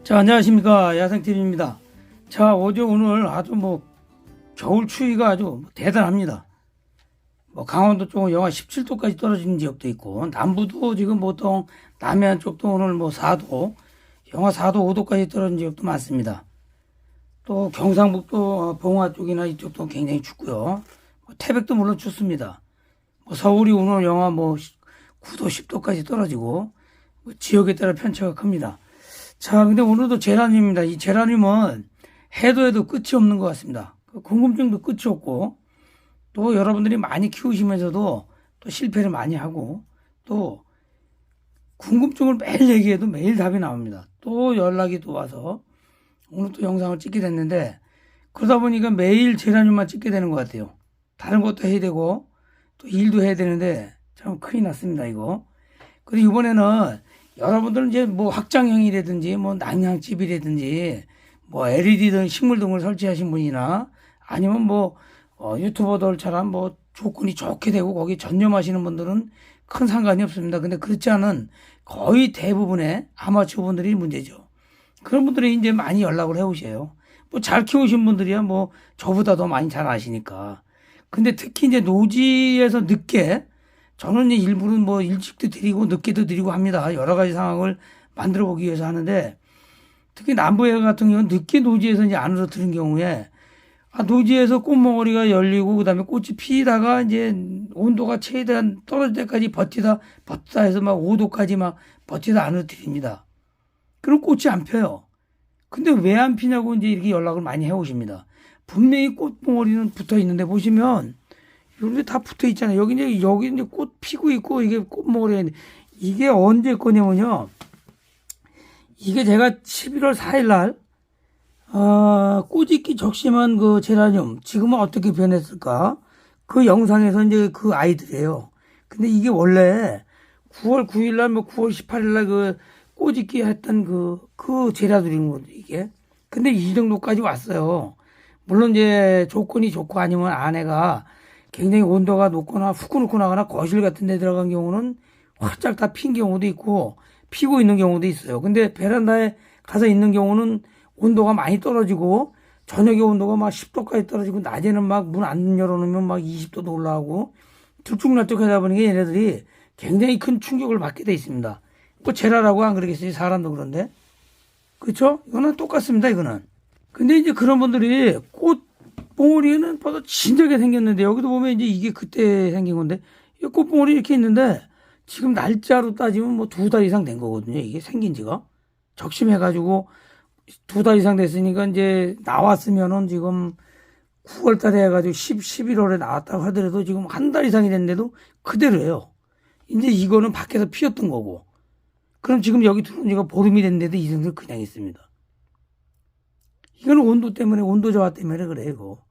자, 안녕하십니까. 야생TV입니다. 자, 어제 오늘 아주 겨울 추위가 아주 대단합니다. 강원도 쪽은 영하 17도까지 떨어지는 지역도 있고, 남부도 지금 보통 남해안 쪽도 오늘 4도, 영하 4도, 5도까지 떨어진 지역도 많습니다. 또 경상북도 봉화 쪽이나 이쪽도 굉장히 춥고요. 태백도 물론 춥습니다. 서울이 오늘 영하 9도, 10도까지 떨어지고, 지역에 따라 편차가 큽니다. 자, 근데 오늘도 제라늄입니다. 이 제라늄은 해도 끝이 없는 것 같습니다. 궁금증도 끝이 없고, 또 여러분들이 많이 키우시면서도 또 실패를 많이 하고, 또 궁금증을 매일 얘기해도 매일 답이 나옵니다. 또 연락이 또 와서 오늘 또 영상을 찍게 됐는데, 그러다 보니까 매일 제라늄만 찍게 되는 것 같아요. 다른 것도 해야 되고 또 일도 해야 되는데 참 큰일 났습니다, 이거. 그리고 이번에는 여러분들은 이제 확장형이라든지 난양집이라든지 LED 등 식물등을 설치하신 분이나 아니면 유튜버들처럼 조건이 좋게 되고 거기 전념하시는 분들은 큰 상관이 없습니다. 근데 그렇지 않은 거의 대부분의 아마추어 분들이 문제죠. 그런 분들이 이제 많이 연락을 해 오셔요. 잘 키우신 분들이야 저보다 더 많이 잘 아시니까. 근데 특히 이제 노지에서 늦게, 저는 이제 일부러 일찍도 드리고 늦게도 드리고 합니다. 여러 가지 상황을 만들어 보기 위해서 하는데, 특히 남부해 같은 경우는 늦게 노지에서 이제 안으로 들은 경우에, 노지에서 꽃몽어리가 열리고, 그 다음에 꽃이 피다가 이제 온도가 최대한 떨어질 때까지 버티다 해서 5도까지 버티다 안으로 들입니다. 그럼 꽃이 안 펴요. 근데 왜 안 피냐고 이제 이렇게 연락을 많이 해 오십니다. 분명히 꽃봉오리는 붙어 있는데 보시면, 이런데 다 붙어 있잖아요. 여기 이제 꽃 피고 있고, 이게 꽃봉오리. 이게 언제 거냐면요. 이게 제가 11월 4일 날, 꽃익기 적심한 그 제라늄, 지금은 어떻게 변했을까? 그 영상에서 이제 그 아이들이에요. 근데 이게 원래 9월 9일 날, 9월 18일 날 꽃익기 했던 그 제라늄인 거죠, 이게. 근데 이 정도까지 왔어요. 물론 이제 조건이 좋고 아니면 아내가 굉장히 온도가 높거나 후끈후끈 하거나 거실 같은 데 들어간 경우는 활짝 다 핀 경우도 있고 피고 있는 경우도 있어요. 근데 베란다에 가서 있는 경우는 온도가 많이 떨어지고 저녁에 온도가 10도까지 떨어지고 낮에는 문 안 열어놓으면 20도도 올라가고 들쭉날쭉 하다 보니까 얘네들이 굉장히 큰 충격을 받게 돼 있습니다. 제라라고 안 그러겠어요? 사람도 그런데. 그렇죠? 이거는 똑같습니다, 이거는. 근데 이제 그런 분들이 꽃 봉오리는 벌써 진작에 생겼는데, 여기도 보면 이제 이게 그때 생긴 건데, 이 꽃 봉오리 이렇게 있는데, 지금 날짜로 따지면 2달 이상 된 거거든요. 이게 생긴 지가. 적심해가지고 2달 이상 됐으니까 이제 나왔으면은 지금 9월 달에 해가지고 11월에 나왔다고 하더라도 지금 한 달 이상이 됐는데도 그대로예요. 이제 이거는 밖에서 피었던 거고. 그럼 지금 여기 들어온 지가 보름이 됐는데도 이 정도 그냥 있습니다. 이거는 온도 때문에, 온도 저하 때문에 그래요, 이거.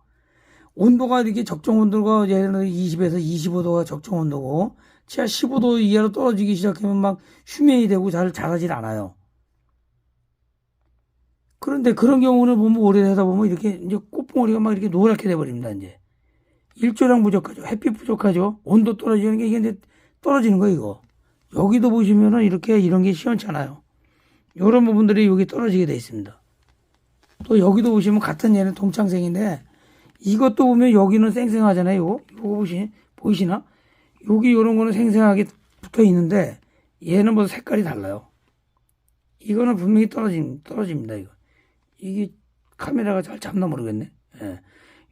온도가 이렇게 적정 온도가 예를 들어 20에서 25도가 적정 온도고, 지하 15도 이하로 떨어지기 시작하면 휴면이 되고 잘 자라질 않아요. 그런데 그런 경우는 오래되다 보면 이렇게 이제 꽃봉오리가 이렇게 노랗게 돼버립니다, 이제. 일조량 부족하죠. 햇빛 부족하죠. 온도 떨어지는 게 이게 이제 떨어지는 거예요, 이거. 여기도 보시면은 이런 게 시원찮아요. 이런 부분들이 여기 떨어지게 돼 있습니다. 또 여기도 보시면 같은 얘는 동창생인데, 이것도 보면 여기는 쌩쌩하잖아요. 요거 보이시나? 여기 요런 거는 생생하게 붙어 있는데, 얘는 색깔이 달라요. 이거는 분명히 떨어집니다, 이거. 이게 카메라가 잘 잡나 모르겠네. 예.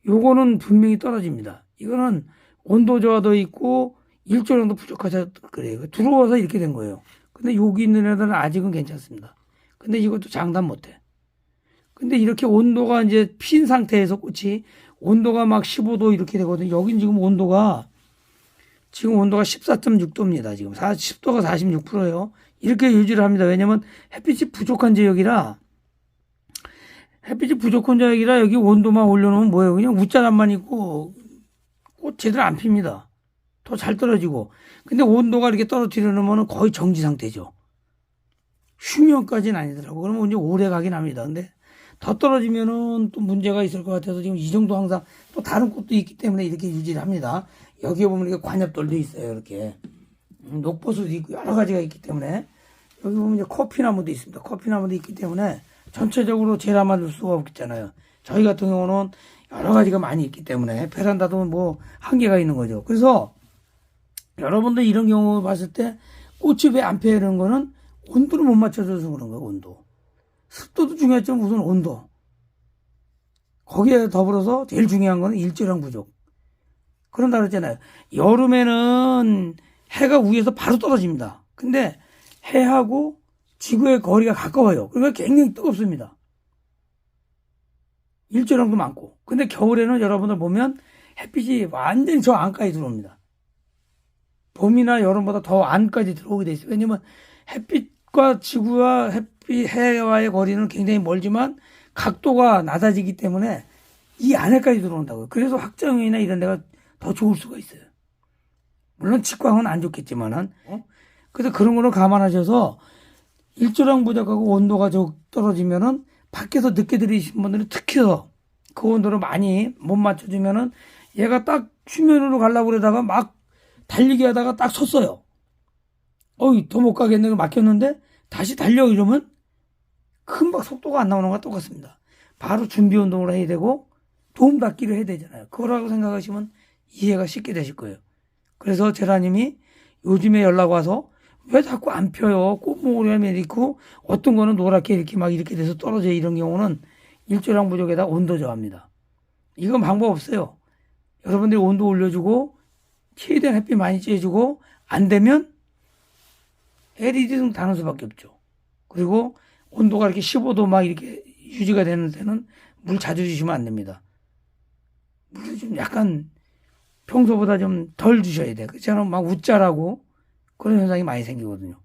요거는 분명히 떨어집니다. 이거는 온도 저하도 있고, 일조량도 부족하자 그래요. 들어와서 이렇게 된 거예요. 근데 여기 있는 애들은 아직은 괜찮습니다. 근데 이것도 장담 못해. 근데 이렇게 온도가 이제 핀 상태에서 꽃이 온도가 15도 이렇게 되거든요. 여긴 지금 온도가 14.6도입니다. 지금 10도가 46%예요. 이렇게 유지를 합니다. 왜냐면 햇빛이 부족한 지역이라 여기 온도만 올려놓으면 뭐예요? 그냥 웃자람만 있고 꽃 제대로 안 핍니다. 더 잘 떨어지고. 근데 온도가 이렇게 떨어뜨려 놓으면 거의 정지 상태죠. 휴면까지는 아니더라고. 그러면 이제 오래 가긴 합니다. 근데 더 떨어지면은 또 문제가 있을 것 같아서 지금 이 정도 항상 또 다른 꽃도 있기 때문에 이렇게 유지를 합니다. 여기에 보면 이렇게 관엽돌도 있어요. 이렇게. 녹버섯도 있고 여러 가지가 있기 때문에 여기 보면 이제 커피나무도 있습니다. 커피나무도 있기 때문에 전체적으로 제라만 둘 수가 없잖아요. 저희 같은 경우는 여러 가지가 많이 있기 때문에 베란다도 뭐 한계가 있는 거죠. 그래서 여러분들 이런 경우 봤을 때 꽃이 왜 안 피는 거는 온도를 못 맞춰줘서 그런 거예요. 온도. 습도도 중요하지만 우선 온도. 거기에 더불어서 제일 중요한 거는 일조량 부족. 그런다 그랬잖아요. 여름에는 해가 위에서 바로 떨어집니다. 근데 해하고 지구의 거리가 가까워요. 그러니까 굉장히 뜨겁습니다. 일조량도 많고. 근데 겨울에는 여러분들 보면 햇빛이 완전히 저 안까지 들어옵니다. 봄이나 여름보다 더 안까지 들어오게 돼 있어요. 왜냐면 햇빛과 지구와 해와의 거리는 굉장히 멀지만 각도가 낮아지기 때문에 이 안에까지 들어온다고요. 그래서 확장이나 이런 데가 더 좋을 수가 있어요. 물론 직광은 안 좋겠지만은, 그래서 그런 거를 감안하셔서 일조량 부족하고 온도가 떨어지면은 밖에서 늦게 들이신 분들은 특히서 그 온도를 많이 못 맞춰주면은 얘가 딱 수면으로 가려고 그러다가 막 달리기 하다가 딱 섰어요. 더 못 가겠네. 막혔는데 다시 달려 이러면 금방 속도가 안 나오는 거와 똑같습니다. 바로 준비 운동을 해야 되고 도움 닫기를 해야 되잖아요. 그거라고 생각하시면 이해가 쉽게 되실 거예요. 그래서 제라님이 요즘에 연락 와서 왜 자꾸 안 펴요? 꽃모래면 있고 어떤 거는 노랗게 이렇게 막 이렇게 돼서 떨어져 이런 경우는 일조량 부족에다 온도 저하입니다. 이건 방법 없어요. 여러분들이 온도 올려주고 최대한 햇빛 많이 쬐주고 안 되면 LED 등 다는 수밖에 없죠. 그리고 온도가 이렇게 15도 막 이렇게 유지가 되는 데는 물 자주 주시면 안 됩니다. 물을 좀 약간 평소보다 좀 덜 주셔야 돼요. 그렇지 않으면 막 웃자라고 그런 현상이 많이 생기거든요.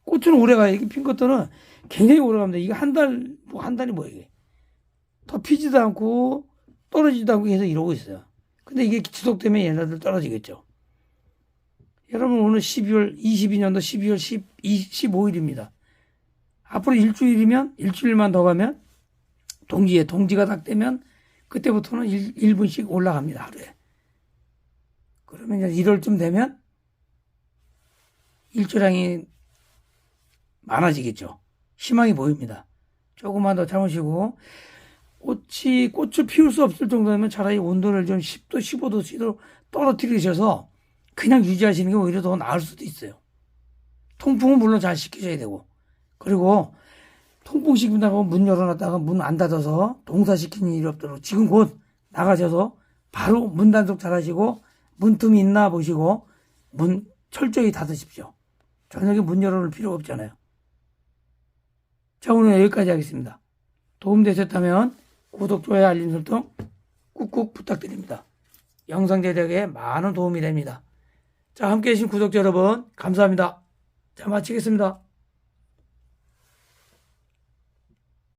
꽃은 오래 가요. 이게 핀 것들은 굉장히 오래 갑니다. 이게 한 달이 뭐예요, 이게. 더 피지도 않고 떨어지지도 않고 계속 이러고 있어요. 근데 이게 지속되면 얘네들 떨어지겠죠. 여러분 오늘 22년도 12월 15일입니다. 앞으로 일주일만 더 가면 동지가 딱 되면 그때부터는 1분씩 올라갑니다. 하루에. 그러면 이제 1월쯤 되면 일조량이 많아지겠죠. 희망이 보입니다. 조금만 더 참으시고 꽃을 피울 수 없을 정도면 차라리 온도를 좀 10도, 15도씨로 떨어뜨리셔서 그냥 유지하시는 게 오히려 더 나을 수도 있어요. 통풍은 물론 잘 시켜줘야 되고 그리고 통풍 시킨다고 문 열어놨다가 문 안 닫아서 동사시키는 일이 없도록 지금 곧 나가셔서 바로 문 단속 잘 하시고 문틈이 있나 보시고 문 철저히 닫으십시오. 저녁에 문 열어놓을 필요가 없잖아요. 자, 오늘 여기까지 하겠습니다. 도움되셨다면 구독, 좋아요, 알림 설정 꾹꾹 부탁드립니다. 영상 제작에 많은 도움이 됩니다. 자, 함께 해주신 구독자 여러분 감사합니다. 자, 마치겠습니다.